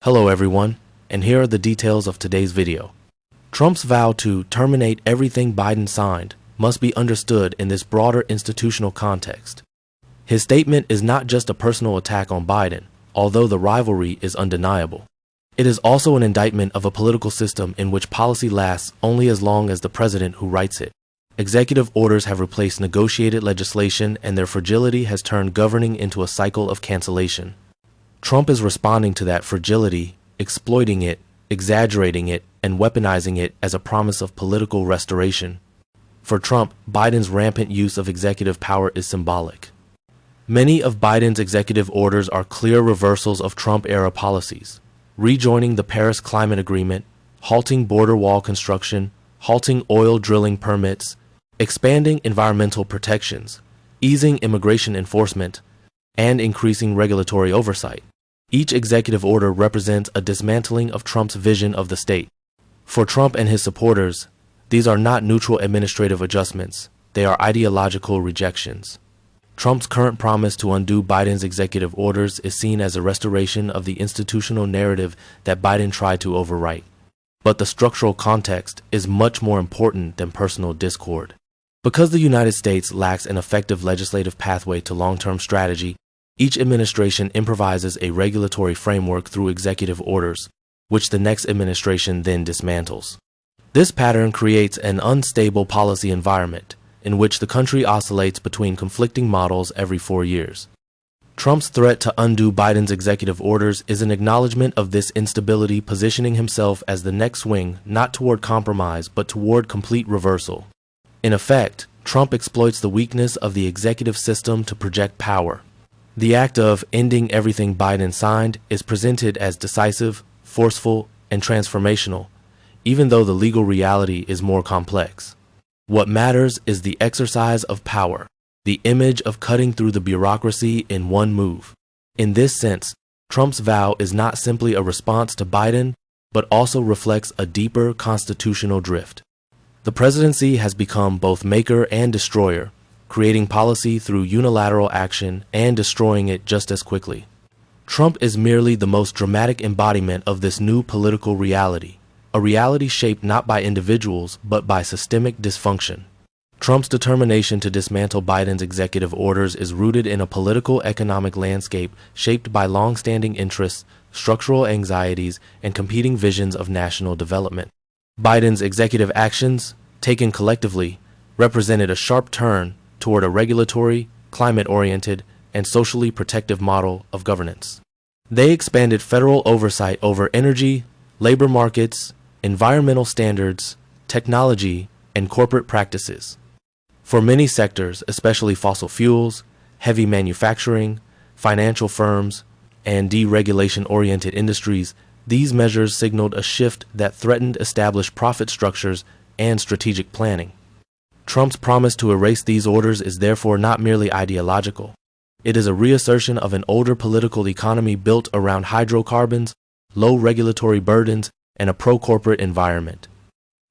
Hello everyone, and here are the details of today's video. Trump's vow to terminate everything Biden signed must be understood in this broader institutional context. His statement is not just a personal attack on Biden, although the rivalry is undeniable. It is also an indictment of a political system in which policy lasts only as long as the president who writes it. Executive orders have replaced negotiated legislation, and their fragility has turned governing into a cycle of cancellation. Trump is responding to that fragility, exploiting it, exaggerating it, and weaponizing it as a promise of political restoration. For Trump, Biden's rampant use of executive power is symbolic. Many of Biden's executive orders are clear reversals of Trump-era policies, rejoining the Paris Climate Agreement, halting border wall construction, halting oil drilling permits, expanding environmental protections, easing immigration enforcement, and increasing regulatory oversight. Each executive order represents a dismantling of Trump's vision of the state. For Trump and his supporters, these are not neutral administrative adjustments, they are ideological rejections. Trump's current promise to undo Biden's executive orders is seen as a restoration of the institutional narrative that Biden tried to overwrite. But the structural context is much more important than personal discord. Because the United States lacks an effective legislative pathway to long-term strategy, each administration improvises a regulatory framework through executive orders, which the next administration then dismantles. This pattern creates an unstable policy environment, in which the country oscillates between conflicting models every 4 years. Trump's threat to undo Biden's executive orders is an acknowledgement of this instability, positioning himself as the next swing not toward compromise but toward complete reversal. In effect, Trump exploits the weakness of the executive system to project power. The act of ending everything Biden signed is presented as decisive, forceful, and transformational, even though the legal reality is more complex. What matters is the exercise of power, the image of cutting through the bureaucracy in one move. In this sense, Trump's vow is not simply a response to Biden, but also reflects a deeper constitutional drift. The presidency has become both maker and destroyer, creating policy through unilateral action and destroying it just as quickly. Trump is merely the most dramatic embodiment of this new political reality, a reality shaped not by individuals but by systemic dysfunction. Trump's determination to dismantle Biden's executive orders is rooted in a political economic landscape shaped by long-standing interests, structural anxieties, and competing visions of national development. Biden's executive actions, taken collectively, represented a sharp turn toward a regulatory, climate-oriented, and socially protective model of governance. They expanded federal oversight over energy, labor markets, environmental standards, technology, and corporate practices. For many sectors, especially fossil fuels, heavy manufacturing, financial firms, and deregulation-oriented industries, these measures signaled a shift that threatened established profit structures and strategic planning. Trump's promise to erase these orders is therefore not merely ideological. It is a reassertion of an older political economy built around hydrocarbons, low regulatory burdens, and a pro-corporate environment.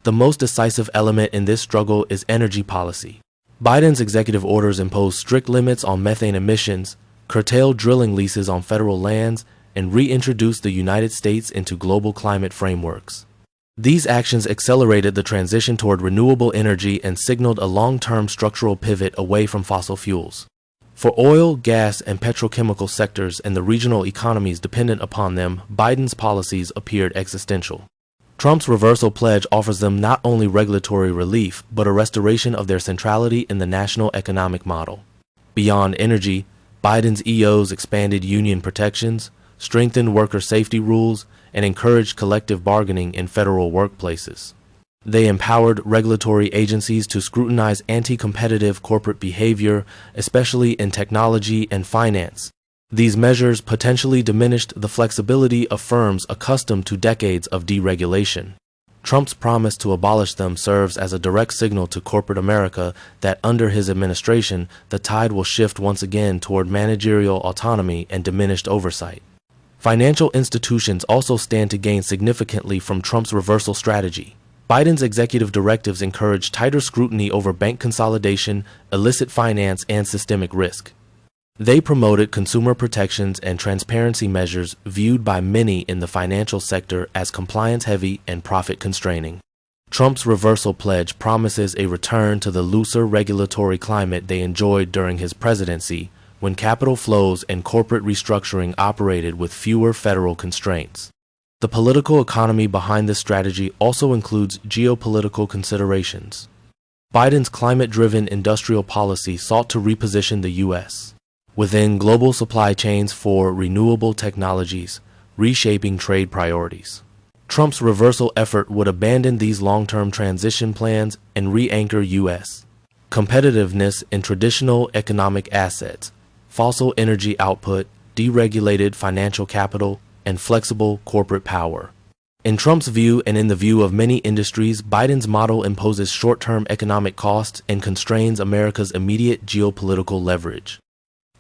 The most decisive element in this struggle is energy policy. Biden's executive orders impose strict limits on methane emissions, curtail drilling leases on federal lands, and reintroduce the United States into global climate frameworks. These actions accelerated the transition toward renewable energy and signaled a long-term structural pivot away from fossil fuels. For oil, gas, and petrochemical sectors and the regional economies dependent upon them, Biden's policies appeared existential. Trump's reversal pledge offers them not only regulatory relief, but a restoration of their centrality in the national economic model. Beyond energy, Biden's EOs expanded union protections, strengthened worker safety rules, and encouraged collective bargaining in federal workplaces. They empowered regulatory agencies to scrutinize anti-competitive corporate behavior, especially in technology and finance. These measures potentially diminished the flexibility of firms accustomed to decades of deregulation. Trump's promise to abolish them serves as a direct signal to corporate America that under his administration, the tide will shift once again toward managerial autonomy and diminished oversight. Financial institutions also stand to gain significantly from Trump's reversal strategy. Biden's executive directives encourage tighter scrutiny over bank consolidation, illicit finance, and systemic risk. They promoted consumer protections and transparency measures viewed by many in the financial sector as compliance-heavy and profit-constraining. Trump's reversal pledge promises a return to the looser regulatory climate they enjoyed during his presidency, when capital flows and corporate restructuring operated with fewer federal constraints. The political economy behind this strategy also includes geopolitical considerations. Biden's climate-driven industrial policy sought to reposition the U.S. within global supply chains for renewable technologies, reshaping trade priorities. Trump's reversal effort would abandon these long-term transition plans and re-anchor U.S. competitiveness in traditional economic assets, fossil energy output, deregulated financial capital, and flexible corporate power. In Trump's view and in the view of many industries, Biden's model imposes short-term economic costs and constrains America's immediate geopolitical leverage.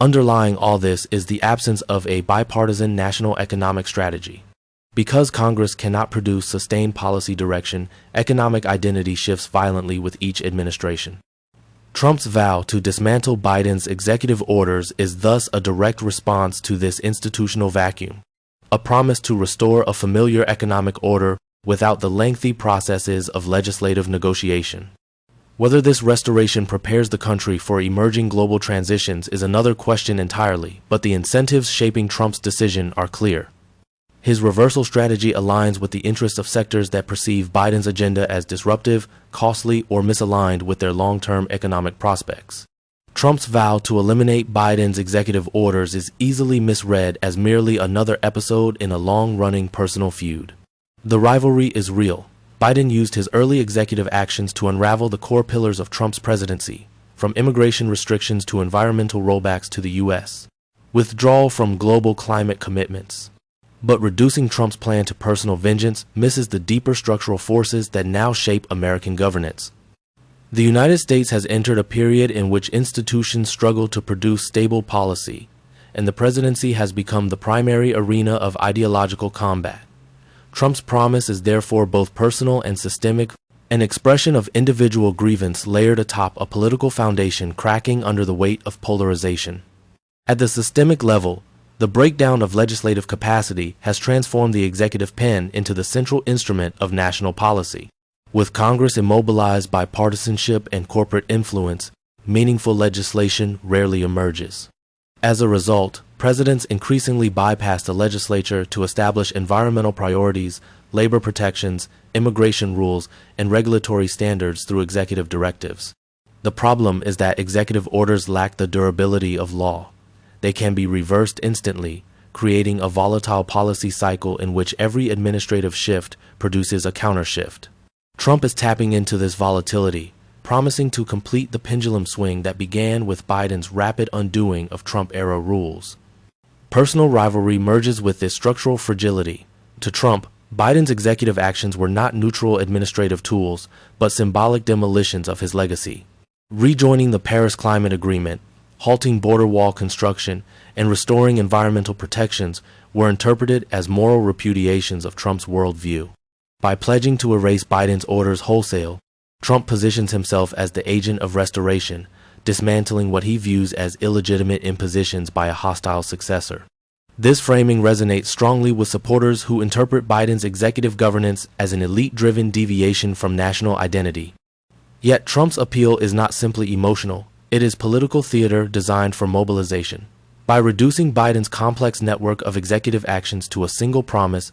Underlying all this is the absence of a bipartisan national economic strategy. Because Congress cannot produce sustained policy direction, economic identity shifts violently with each administration. Trump's vow to dismantle Biden's executive orders is thus a direct response to this institutional vacuum, a promise to restore a familiar economic order without the lengthy processes of legislative negotiation. Whether this restoration prepares the country for emerging global transitions is another question entirely, but the incentives shaping Trump's decision are clear. His reversal strategy aligns with the interests of sectors that perceive Biden's agenda as disruptive, costly, or misaligned with their long-term economic prospects. Trump's vow to eliminate Biden's executive orders is easily misread as merely another episode in a long-running personal feud. The rivalry is real. Biden used his early executive actions to unravel the core pillars of Trump's presidency, from immigration restrictions to environmental rollbacks to the U.S. withdrawal from global climate commitments. But reducing Trump's plan to personal vengeance misses the deeper structural forces that now shape American governance. The United States has entered a period in which institutions struggle to produce stable policy, and the presidency has become the primary arena of ideological combat. Trump's promise is therefore both personal and systemic, an expression of individual grievance layered atop a political foundation cracking under the weight of polarization. At the systemic level, the breakdown of legislative capacity has transformed the executive pen into the central instrument of national policy. With Congress immobilized by partisanship and corporate influence, meaningful legislation rarely emerges. As a result, presidents increasingly bypass the legislature to establish environmental priorities, labor protections, immigration rules, and regulatory standards through executive directives. The problem is that executive orders lack the durability of law. They can be reversed instantly, creating a volatile policy cycle in which every administrative shift produces a countershift. Trump is tapping into this volatility, promising to complete the pendulum swing that began with Biden's rapid undoing of Trump-era rules. Personal rivalry merges with this structural fragility. To Trump, Biden's executive actions were not neutral administrative tools, but symbolic demolitions of his legacy. Rejoining the Paris Climate Agreement, halting border wall construction, and restoring environmental protections were interpreted as moral repudiations of Trump's worldview. By pledging to erase Biden's orders wholesale, Trump positions himself as the agent of restoration, dismantling what he views as illegitimate impositions by a hostile successor. This framing resonates strongly with supporters who interpret Biden's executive governance as an elite-driven deviation from national identity. Yet Trump's appeal is not simply emotional. It is political theater designed for mobilization. By reducing Biden's complex network of executive actions to a single promise,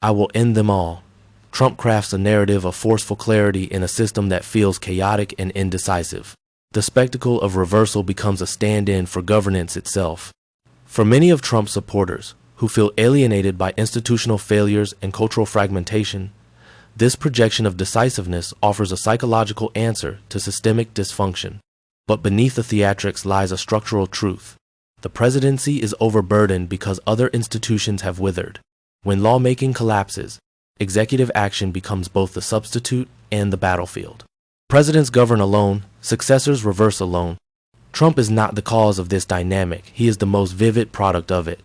"I will end them all," Trump crafts a narrative of forceful clarity in a system that feels chaotic and indecisive. The spectacle of reversal becomes a stand-in for governance itself. For many of Trump's supporters, who feel alienated by institutional failures and cultural fragmentation, this projection of decisiveness offers a psychological answer to systemic dysfunction. But beneath the theatrics lies a structural truth. The presidency is overburdened because other institutions have withered. When lawmaking collapses, executive action becomes both the substitute and the battlefield. Presidents govern alone, successors reverse alone. Trump is not the cause of this dynamic, he is the most vivid product of it.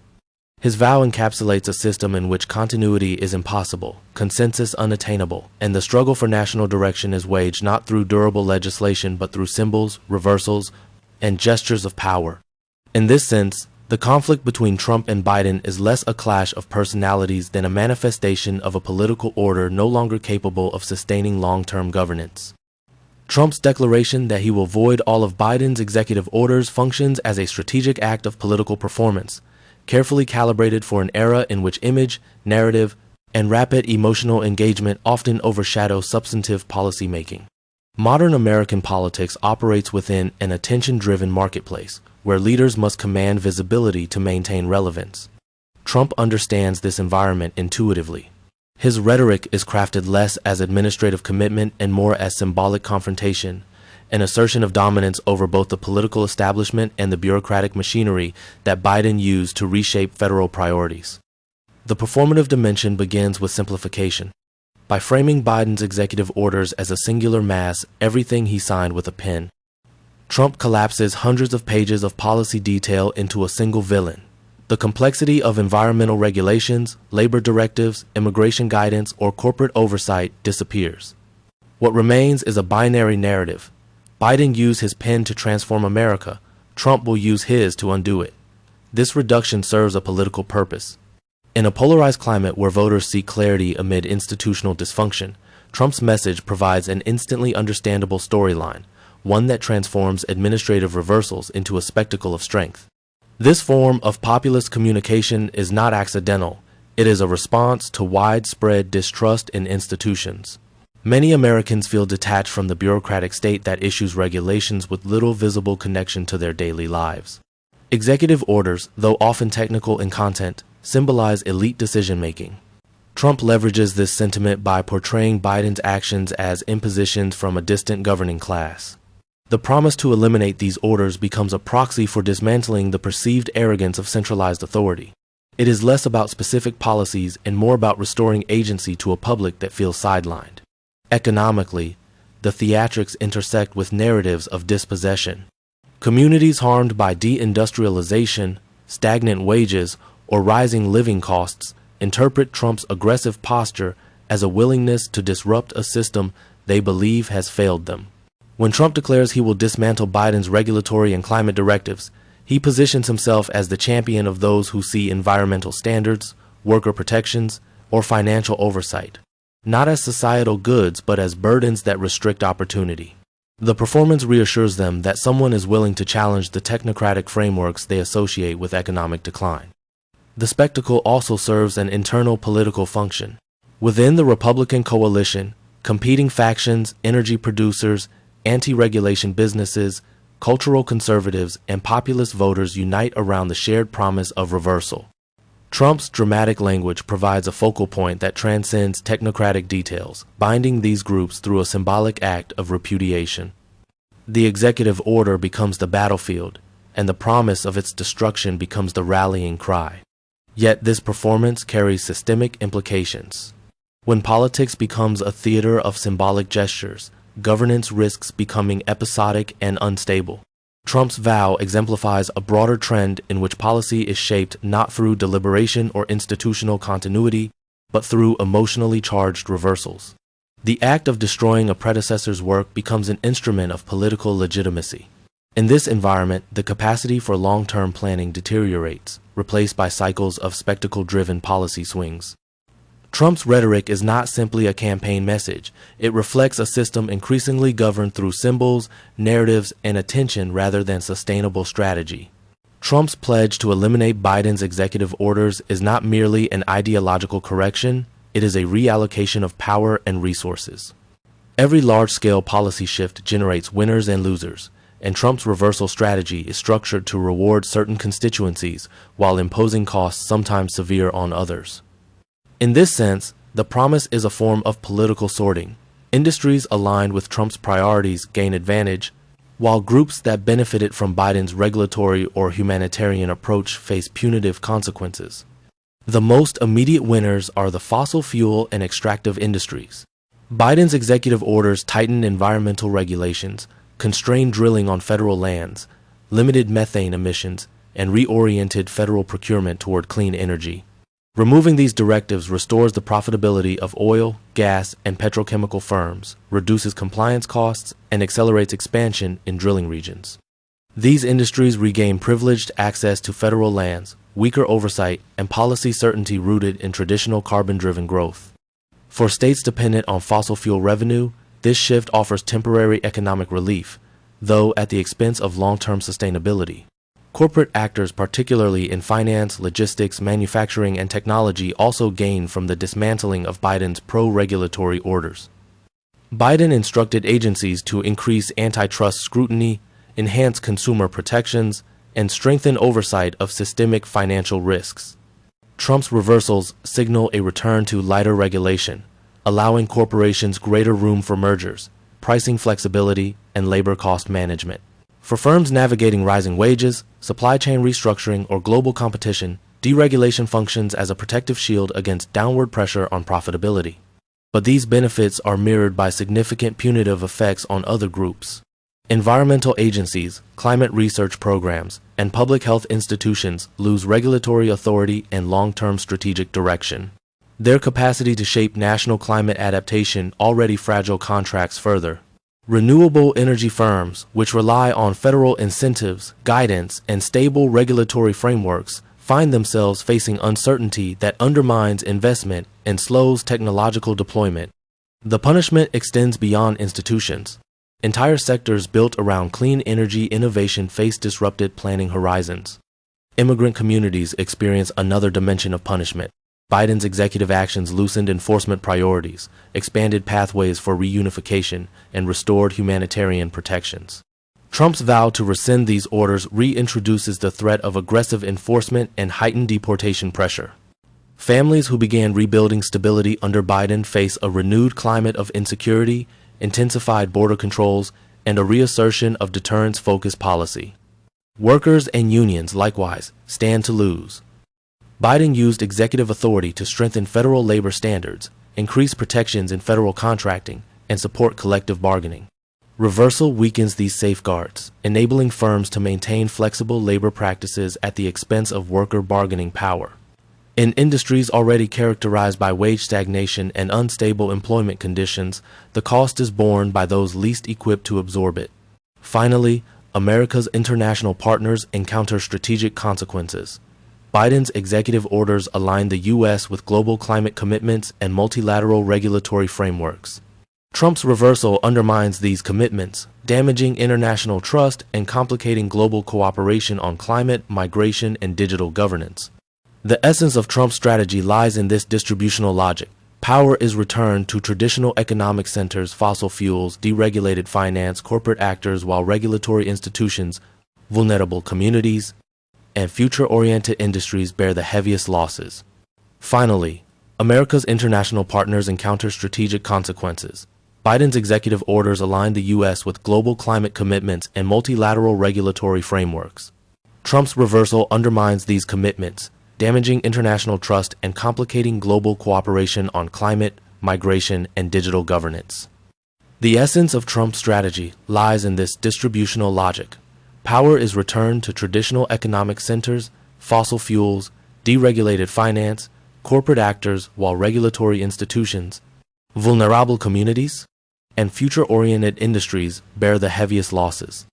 His vow encapsulates a system in which continuity is impossible, consensus unattainable, and the struggle for national direction is waged not through durable legislation but through symbols, reversals, and gestures of power. In this sense, the conflict between Trump and Biden is less a clash of personalities than a manifestation of a political order no longer capable of sustaining long-term governance. Trump's declaration that he will void all of Biden's executive orders functions as a strategic act of political performance, carefully calibrated for an era in which image, narrative, and rapid emotional engagement often overshadow substantive policymaking. Modern American politics operates within an attention-driven marketplace, where leaders must command visibility to maintain relevance. Trump understands this environment intuitively. His rhetoric is crafted less as administrative commitment and more as symbolic confrontation, an assertion of dominance over both the political establishment and the bureaucratic machinery that Biden used to reshape federal priorities. The performative dimension begins with simplification. By framing Biden's executive orders as a singular mass, everything he signed with a pen, Trump collapses hundreds of pages of policy detail into a single villain. The complexity of environmental regulations, labor directives, immigration guidance, or corporate oversight disappears. What remains is a binary narrative. Biden used his pen to transform America. Trump will use his to undo it. This reduction serves a political purpose. In a polarized climate where voters seek clarity amid institutional dysfunction, Trump's message provides an instantly understandable storyline, one that transforms administrative reversals into a spectacle of strength. This form of populist communication is not accidental. It is a response to widespread distrust in institutions. Many Americans feel detached from the bureaucratic state that issues regulations with little visible connection to their daily lives. Executive orders, though often technical in content, symbolize elite decision-making. Trump leverages this sentiment by portraying Biden's actions as impositions from a distant governing class. The promise to eliminate these orders becomes a proxy for dismantling the perceived arrogance of centralized authority. It is less about specific policies and more about restoring agency to a public that feels sidelined. Economically, the theatrics intersect with narratives of dispossession. Communities harmed by deindustrialization, stagnant wages, or rising living costs interpret Trump's aggressive posture as a willingness to disrupt a system they believe has failed them. When Trump declares he will dismantle Biden's regulatory and climate directives, he positions himself as the champion of those who see environmental standards, worker protections, or financial oversight, not as societal goods but as burdens that restrict opportunity. The performance reassures them that someone is willing to challenge the technocratic frameworks they associate with economic decline. The spectacle also serves an internal political function. Within the Republican coalition, competing factions, energy producers, anti-regulation businesses, cultural conservatives, and populist voters unite around the shared promise of reversal. Trump's dramatic language provides a focal point that transcends technocratic details, binding these groups through a symbolic act of repudiation. The executive order becomes the battlefield, and the promise of its destruction becomes the rallying cry. Yet this performance carries systemic implications. When politics becomes a theater of symbolic gestures, governance risks becoming episodic and unstable. Trump's vow exemplifies a broader trend in which policy is shaped not through deliberation or institutional continuity, but through emotionally charged reversals. The act of destroying a predecessor's work becomes an instrument of political legitimacy. In this environment, the capacity for long-term planning deteriorates, replaced by cycles of spectacle-driven policy swings. Trump's rhetoric is not simply a campaign message. It reflects a system increasingly governed through symbols, narratives, and attention rather than sustainable strategy. Trump's pledge to eliminate Biden's executive orders is not merely an ideological correction, it is a reallocation of power and resources. Every large-scale policy shift generates winners and losers, and Trump's reversal strategy is structured to reward certain constituencies while imposing costs sometimes severe on others. In this sense, the promise is a form of political sorting. Industries aligned with Trump's priorities gain advantage, while groups that benefited from Biden's regulatory or humanitarian approach face punitive consequences. The most immediate winners are the fossil fuel and extractive industries. Biden's executive orders tightened environmental regulations, constrained drilling on federal lands, limited methane emissions, and reoriented federal procurement toward clean energy. Removing these directives restores the profitability of oil, gas, and petrochemical firms, reduces compliance costs, and accelerates expansion in drilling regions. These industries regain privileged access to federal lands, weaker oversight, and policy certainty rooted in traditional carbon-driven growth. For states dependent on fossil fuel revenue, this shift offers temporary economic relief, though at the expense of long-term sustainability. Corporate actors, particularly in finance, logistics, manufacturing, and technology, also gain from the dismantling of Biden's pro-regulatory orders. Biden instructed agencies to increase antitrust scrutiny, enhance consumer protections, and strengthen oversight of systemic financial risks. Trump's reversals signal a return to lighter regulation, allowing corporations greater room for mergers, pricing flexibility, and labor cost management. For firms navigating rising wages, supply chain restructuring, or global competition, deregulation functions as a protective shield against downward pressure on profitability. But these benefits are mirrored by significant punitive effects on other groups. Environmental agencies, climate research programs, and public health institutions lose regulatory authority and long-term strategic direction. Their capacity to shape national climate adaptation already fragile contracts further. Renewable energy firms, which rely on federal incentives, guidance, and stable regulatory frameworks, find themselves facing uncertainty that undermines investment and slows technological deployment. The punishment extends beyond institutions. Entire sectors built around clean energy innovation face disrupted planning horizons. Immigrant communities experience another dimension of punishment. Biden's executive actions loosened enforcement priorities, expanded pathways for reunification, and restored humanitarian protections. Trump's vow to rescind these orders reintroduces the threat of aggressive enforcement and heightened deportation pressure. Families who began rebuilding stability under Biden face a renewed climate of insecurity, intensified border controls, and a reassertion of deterrence-focused policy. Workers and unions, likewise, stand to lose. Biden used executive authority to strengthen federal labor standards, increase protections in federal contracting, and support collective bargaining. Reversal weakens these safeguards, enabling firms to maintain flexible labor practices at the expense of worker bargaining power. In industries already characterized by wage stagnation and unstable employment conditions, the cost is borne by those least equipped to absorb it. Finally, America's international partners encounter strategic consequences. Biden's executive orders align the U.S. with global climate commitments and multilateral regulatory frameworks. Trump's reversal undermines these commitments, damaging international trust and complicating global cooperation on climate, migration, and digital governance. The essence of Trump's strategy lies in this distributional logic. Power is returned to traditional economic centers, fossil fuels, deregulated finance, corporate actors, while regulatory institutions, vulnerable communities, and future-oriented industries bear the heaviest losses. Finally, America's international partners encounter strategic consequences. Biden's executive orders align the U.S. with global climate commitments and multilateral regulatory frameworks. Trump's reversal undermines these commitments, damaging international trust and complicating global cooperation on climate, migration, and digital governance. The essence of Trump's strategy lies in this distributional logic. Power is returned to traditional economic centers, fossil fuels, deregulated finance, corporate actors, while regulatory institutions, vulnerable communities, and future-oriented industries bear the heaviest losses.